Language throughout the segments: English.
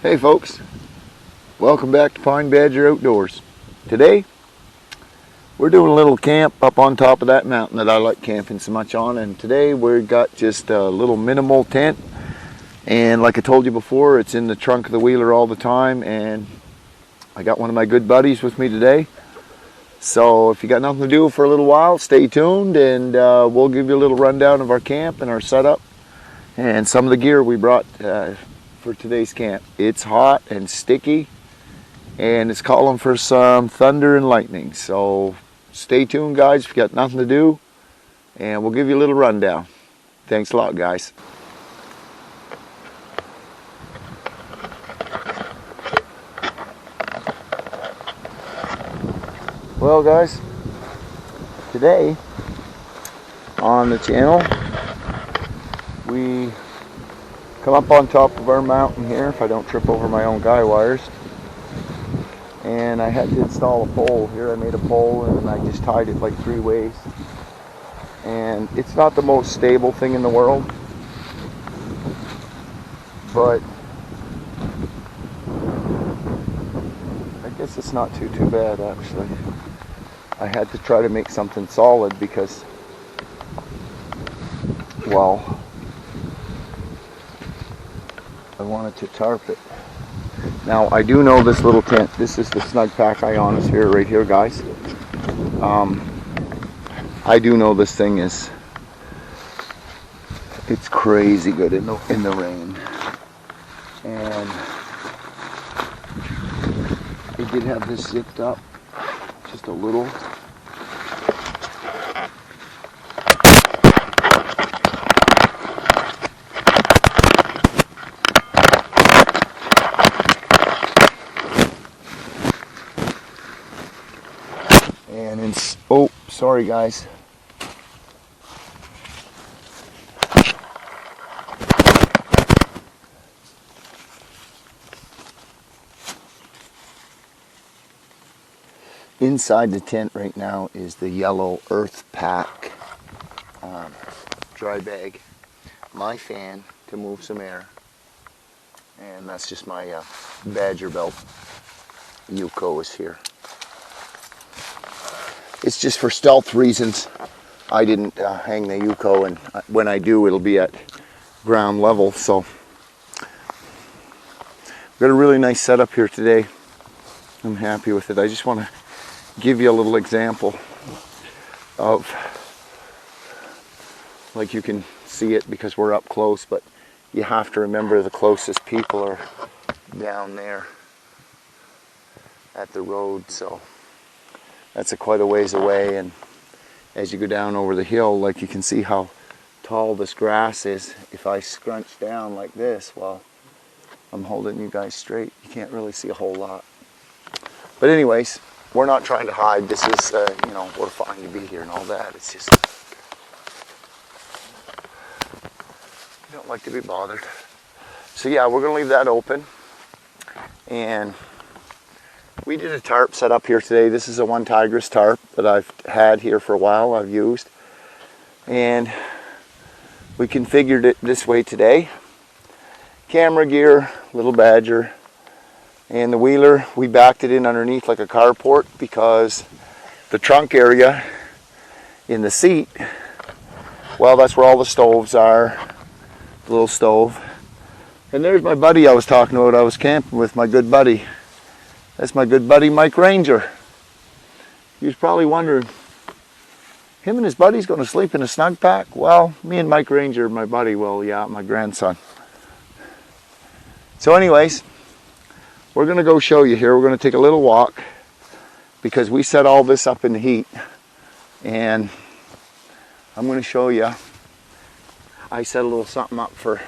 Hey folks, welcome back to Pine Badger Outdoors. Today we're doing a little camp up on top of that mountain that I like camping so much on, and today we've got just a little minimal tent, and like I told you before, it's in the trunk of the wheeler all the time, and I got one of my good buddies with me today. So if you got nothing to do for a little while, stay tuned, and we'll give you a little rundown of our camp and our setup and some of the gear we brought for today's camp. It's hot and sticky, and it's calling for some thunder and lightning. So stay tuned, guys, if you got nothing to do, and we'll give you a little rundown. Thanks a lot, guys. Well, guys, today on the channel we come up on top of our mountain here, if I don't trip over my own guy wires, and I had to install a pole here. I made a pole and I just tied it like 3 ways, and it's not the most stable thing in the world, but I guess it's not too bad actually. I had to try to make something solid because, well, I wanted to tarp it. Now I do know this little tent, this is the Snug Pack Ionosphere right here, guys. I do know this thing it's crazy good in the rain, and I did have this zipped up just a little. And oh, sorry guys. Inside the tent right now is the yellow Earth Pack dry bag, my fan to move some air, and that's just my Badger belt. Yuko is here. It's just for stealth reasons. I didn't hang the Yuko, and when I do, it'll be at ground level. So we've got a really nice setup here today. I'm happy with it. I just want to give you a little example of, like, you can see it because we're up close, but you have to remember the closest people are down there at the road, so that's quite a ways away. And as you go down over the hill, like, you can see how tall this grass is. If I scrunch down like this, well, I'm holding you guys straight, you can't really see a whole lot. But anyways, we're not trying to hide. This is, you know, we're fine to be here and all that. It's just, I don't like to be bothered. So yeah, we're going to leave that open. And we did a tarp set up here today. This is a One Tigress tarp that I've had here for a while, I've used. And we configured it this way today. Camera gear, little Badger. And the wheeler, we backed it in underneath like a carport because the trunk area in the seat, well, that's where all the stoves are, the little stove. And there's my buddy I was talking about. I was camping with my good buddy. That's my good buddy Mike Ranger. He was probably wondering, him and his buddy's going to sleep in a Snug Pack? Well, me and Mike Ranger, my buddy, well, yeah, my grandson. So anyways, we're going to go show you here. We're going to take a little walk because we set all this up in the heat, and I'm going to show you. I set a little something up for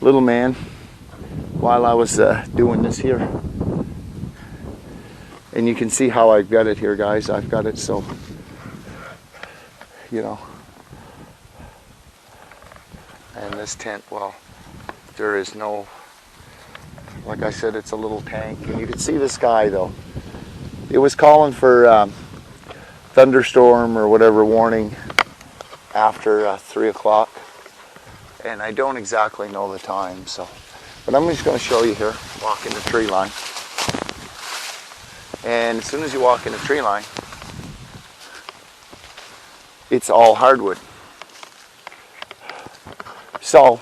little man while I was doing this here, and you can see how I've got it here, guys. I've got it so, you know, and this tent, well, there is no, like I said, it's a little tank, and you can see the sky though. It was calling for thunderstorm or whatever warning after 3 o'clock, and I don't exactly know the time, so But I'm just going to show you here, walking the tree line. And as soon as you walk in the tree line, it's all hardwood. So,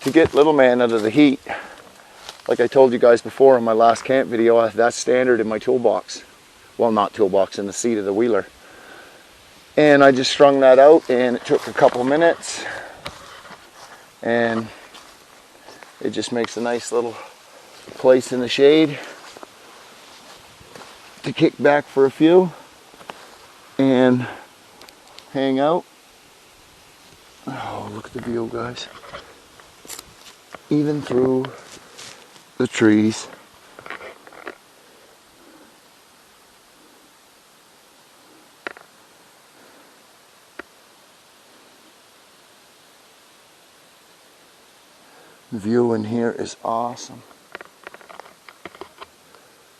to get little man out of the heat, like I told you guys before in my last camp video, that's standard in my toolbox. Well, not toolbox, in the seat of the wheeler. And I just strung that out, and it took a couple minutes. And it just makes a nice little place in the shade to kick back for a few and hang out. Oh, look at the view, guys. Even through the trees. The view in here is awesome.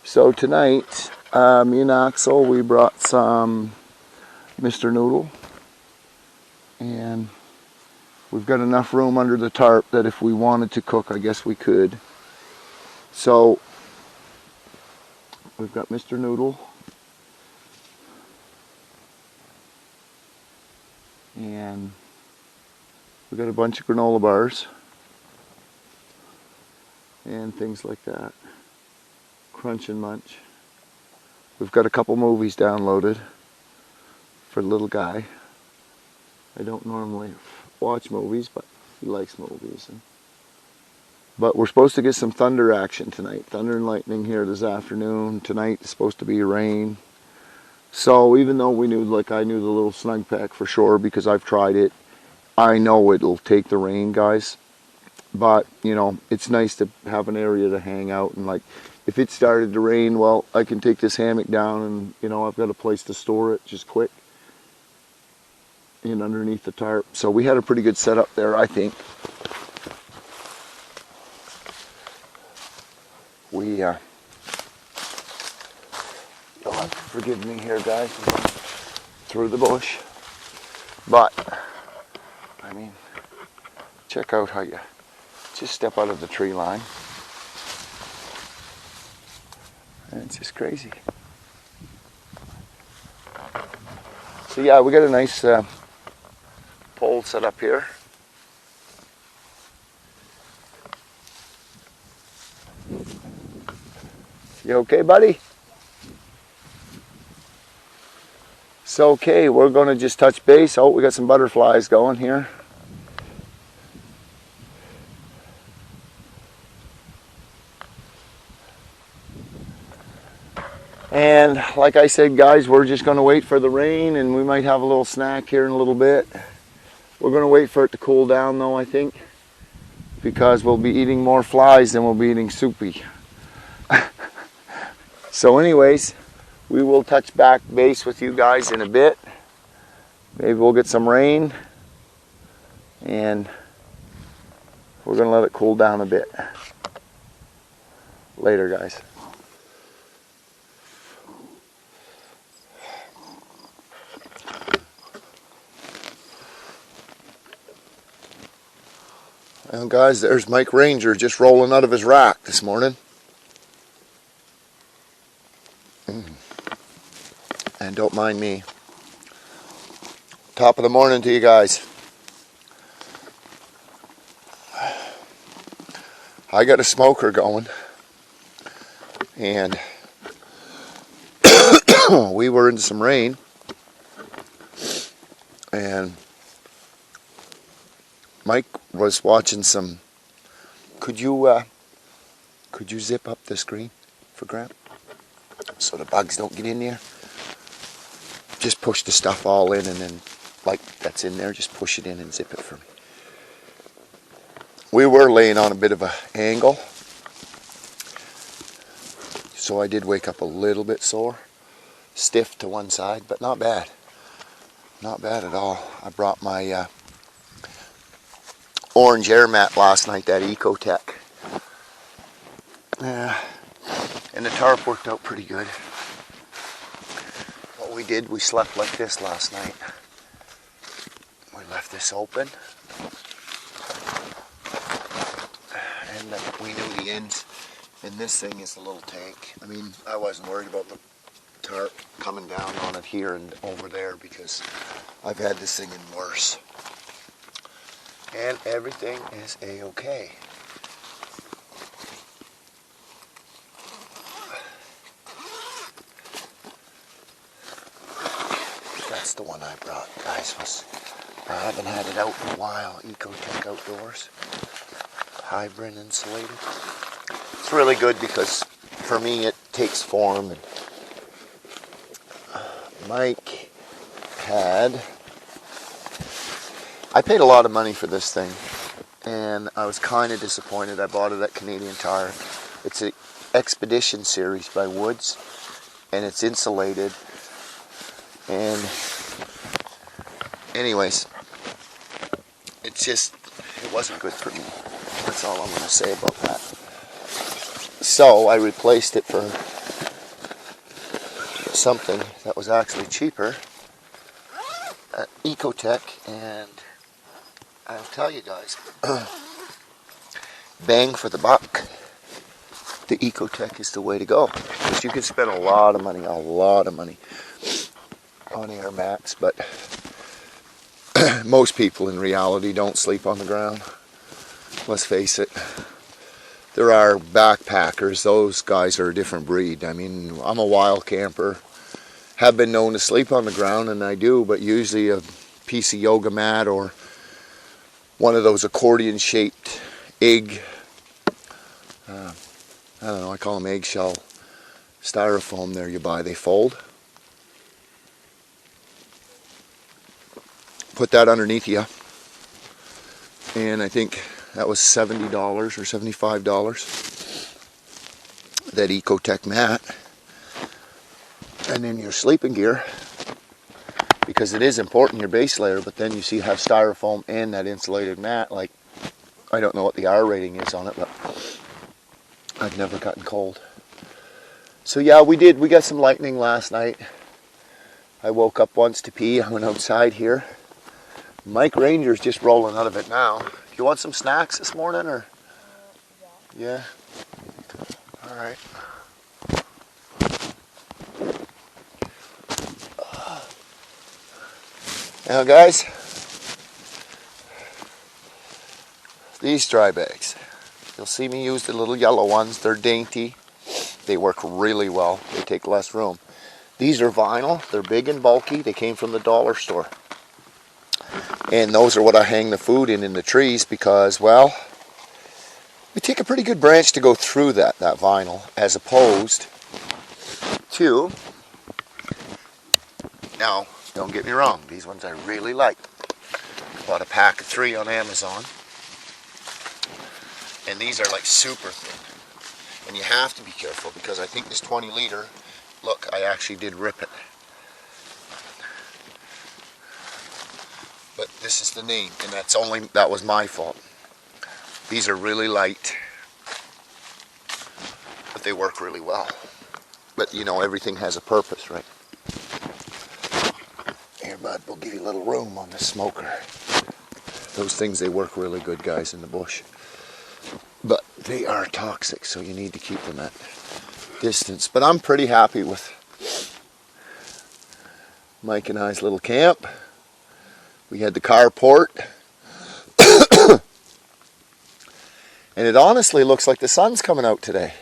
So tonight, me and Axel, we brought some Mr. Noodle, and we've got enough room under the tarp that if we wanted to cook, I guess we could. So we've got Mr. Noodle, and we've got a bunch of granola bars and things like that. Crunch and munch. We've got a couple movies downloaded for the little guy. I don't normally watch movies, but he likes movies. But we're supposed to get some thunder action tonight. Thunder and lightning here this afternoon. Tonight is supposed to be rain. So even though we knew, like I knew the little snug pack for sure because I've tried it, I know it'll take the rain, guys. But, you know, it's nice to have an area to hang out, and like, if it started to rain, well, I can take this hammock down and, you know, I've got a place to store it just quick in underneath the tarp. So we had a pretty good setup there, I think. You'll have to forgive me here, guys, through the bush. But, I mean, check out how you just step out of the tree line. And it's just crazy. So yeah, we got a nice pole set up here. You okay, buddy? So okay, we're going to just touch base. Oh, we got some butterflies going here. And like I said, guys, we're just going to wait for the rain, and we might have a little snack here in a little bit. We're going to wait for it to cool down, though, I think, because we'll be eating more flies than we'll be eating soupy. So anyways, we will touch back base with you guys in a bit. Maybe we'll get some rain, and we're going to let it cool down a bit. Later, guys. Well, guys, there's Mike Ranger just rolling out of his rack this morning. And don't mind me. Top of the morning to you guys. I got a smoker going. And we were into some rain. And Mike was watching some. Could you zip up the screen for Graham so the bugs don't get in there? Just push the stuff all in, and then, like that's in there, just push it in and zip it for me. We were laying on a bit of an angle, so I did wake up a little bit sore, stiff to one side, but not bad. Not bad at all. I brought my orange air mat last night, that Ecotech. And the tarp worked out pretty good. What we did, we slept like this last night. We left this open. and we knew the ends. And this thing is the little tank. I mean, I wasn't worried about the tarp coming down on it here and over there because I've had this thing in worse. And everything is a-okay. That's the one I brought, guys. I haven't had it out in a while. Ecotech Outdoors. Hybrid insulated. It's really good because for me it takes form. And Mike had... I paid a lot of money for this thing, and I was kind of disappointed. I bought it at Canadian Tire. It's an Expedition series by Woods, and it's insulated. And anyways, it wasn't good for me. That's all I'm going to say about that. So I replaced it for something that was actually cheaper at Ecotech, and I'll tell you guys, bang for the buck, the Ecotech is the way to go. Because you can spend a lot of money on air mats, but most people in reality don't sleep on the ground. Let's face it. There are backpackers. Those guys are a different breed. I mean, I'm a wild camper. Have been known to sleep on the ground, and I do, but usually a piece of yoga mat or one of those accordion-shaped egg, I don't know, I call them eggshell styrofoam there you buy. They fold. Put that underneath you, and I think that was $70 or $75, that Ecotech mat. And then your sleeping gear, because it is important, your base layer, but then you see you have styrofoam and that insulated mat. Like, I don't know what the R rating is on it, but I've never gotten cold. So yeah, we got some lightning last night. I woke up once to pee. I went outside here. Mike Ranger's just rolling out of it now. Do you want some snacks this morning, or? Yeah. All right. Now guys, these dry bags, you'll see me use the little yellow ones. They're dainty. They work really well. They take less room. These are vinyl. They're big and bulky. They came from the dollar store. And those are what I hang the food in the trees because, well, we take a pretty good branch to go through that vinyl, as opposed to, now, don't get me wrong, these ones I really like. Bought a pack of 3 on Amazon. And these are like super thin. And you have to be careful because I think this 20 liter, look, I actually did rip it. But this is the name, and that was my fault. These are really light, but they work really well. But you know, everything has a purpose, right? Here, bud, we'll give you a little room on the smoker. Those things, they work really good, guys, in the bush. But they are toxic, so you need to keep them at distance. But I'm pretty happy with Mike and I's little camp. We had the carport. And it honestly looks like the sun's coming out today.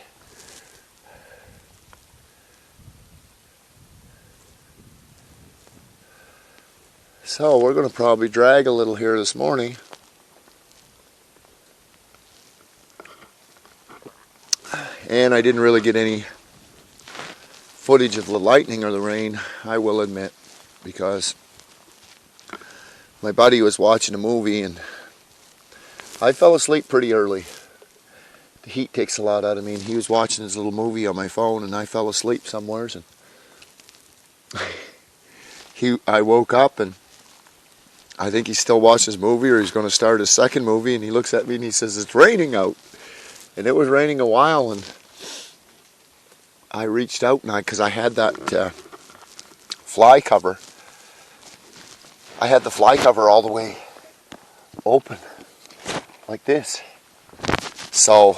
So we're going to probably drag a little here this morning. And I didn't really get any footage of the lightning or the rain, I will admit, because my buddy was watching a movie and I fell asleep pretty early. The heat takes a lot out of me, and he was watching his little movie on my phone and I fell asleep somewheres, and I woke up and I think he still watched his movie, or he's going to start his second movie, and he looks at me and he says, "It's raining out." And it was raining a while, and I reached out, and because I had that fly cover, I had the fly cover all the way open, like this. So,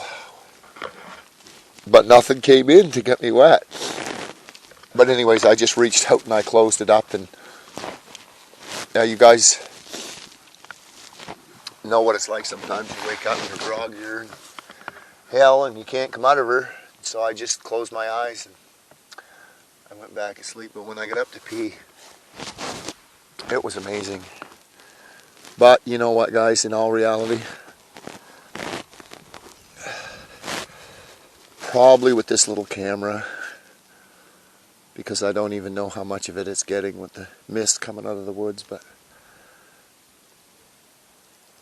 but nothing came in to get me wet. But anyways, I just reached out and I closed it up, and now you guys know what it's like sometimes. You wake up and you're groggier and hell and you can't come out of her. So I just closed my eyes and I went back to sleep. But when I got up to pee, it was amazing. But you know what, guys, in all reality, probably with this little camera, because I don't even know how much of it it's getting with the mist coming out of the woods, but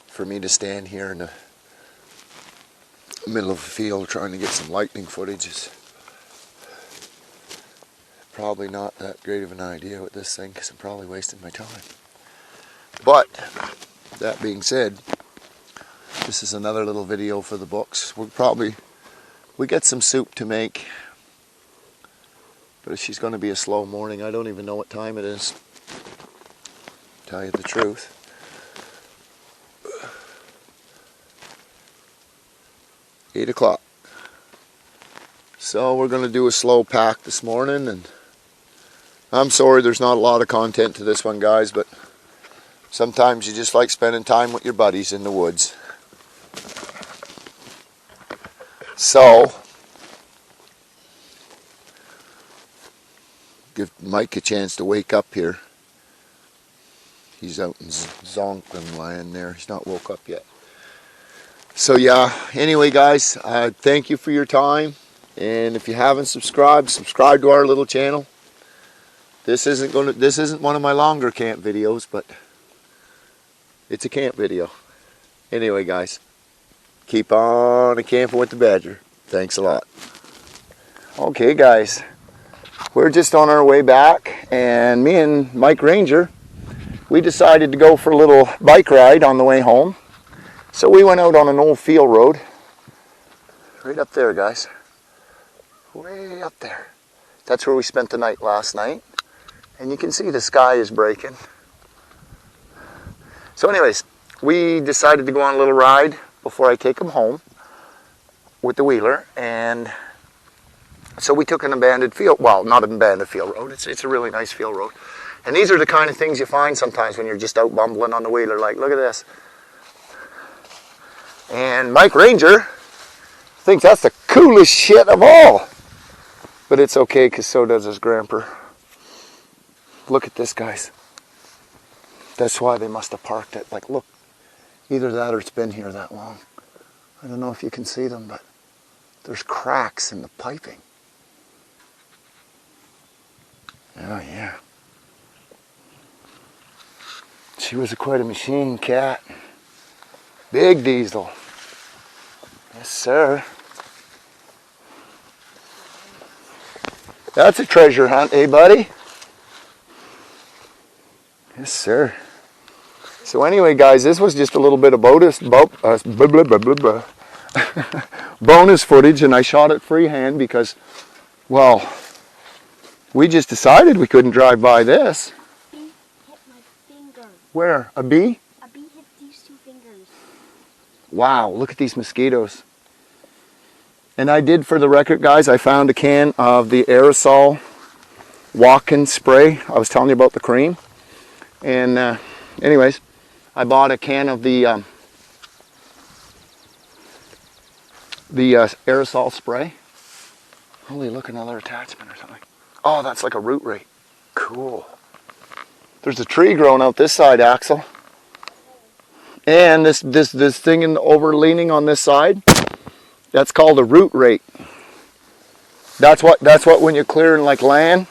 for me to stand here in the middle of a field trying to get some lightning footage is probably not that great of an idea with this thing, because I'm probably wasting my time. But that being said, this is another little video for the books. We get some soup to make, but she's going to be a slow morning. I don't even know what time it is, to tell you the truth. Eight o'clock. So we're going to do a slow pack this morning, and I'm sorry there's not a lot of content to this one, guys, but sometimes you just like spending time with your buddies in the woods. So, give Mike a chance to wake up here. He's out in Zonklin land there. He's not woke up yet. So yeah, anyway guys, thank you for your time. And if you haven't subscribed, subscribe to our little channel. This isn't one of my longer camp videos, but it's a camp video. Anyway guys, keep on camping with the Badger. Thanks a lot. Okay guys, we're just on our way back, and me and Mike Ranger, we decided to go for a little bike ride on the way home. So we went out on an old field road, right up there guys, way up there. That's where we spent the night last night, and you can see the sky is breaking. So anyways, we decided to go on a little ride before I take them home with the wheeler, and so we took an abandoned field, well, not an abandoned field road, it's a really nice field road. And these are the kind of things you find sometimes when you're just out bumbling on the wheeler, like, look at this. And Mike Ranger thinks that's the coolest shit of all. But it's okay, because so does his grandpa. Look at this, guys. That's why they must have parked it. Like, look, either that or it's been here that long. I don't know if you can see them, but there's cracks in the piping. Oh, yeah. She was quite a machine, Cat. Big diesel. Yes, sir. That's a treasure hunt, eh, buddy? Yes, sir. So anyway, guys, this was just a little bit of bonus footage, and I shot it freehand because, well, we just decided we couldn't drive by this. A bee hit my finger. Where? A bee? A bee hit these two fingers. Wow, look at these mosquitoes. And I did, for the record, guys, I found a can of the aerosol walk-in spray. I was telling you about the cream. And anyways, I bought a can of the aerosol spray. Holy, look, another attachment or something. Oh, that's like a root rake. Cool. There's a tree growing out this side, Axel. And this thing over leaning on this side, that's called a root rake. That's what when you're clearing like land,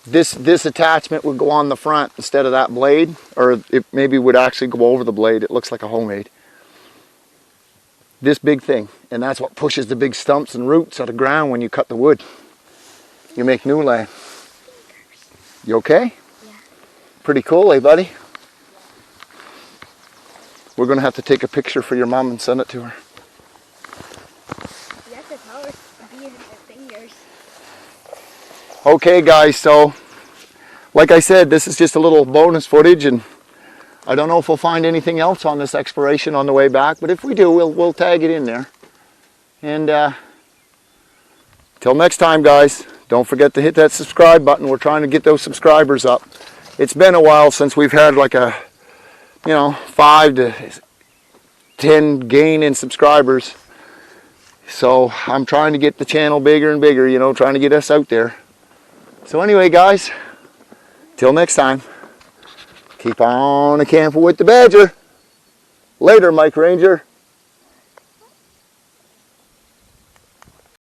this attachment would go on the front instead of that blade, or it maybe would actually go over the blade. It looks like a homemade. This big thing, and that's what pushes the big stumps and roots out of the ground when you cut the wood. You make new land. You okay? Yeah. Pretty cool, eh, buddy? We're going to have to take a picture for your mom and send it to her. You have to tell her to be in her fingers. Okay, guys, so like I said, this is just a little bonus footage, and I don't know if we'll find anything else on this exploration on the way back, but if we do, we'll tag it in there. And till next time, guys, don't forget to hit that subscribe button. We're trying to get those subscribers up. It's been a while since we've had like a, 5 to 10 gain in subscribers. So I'm trying to get the channel bigger and bigger, trying to get us out there. So anyway, guys, till next time, keep on a camping with the Badger. Later, Mike Ranger.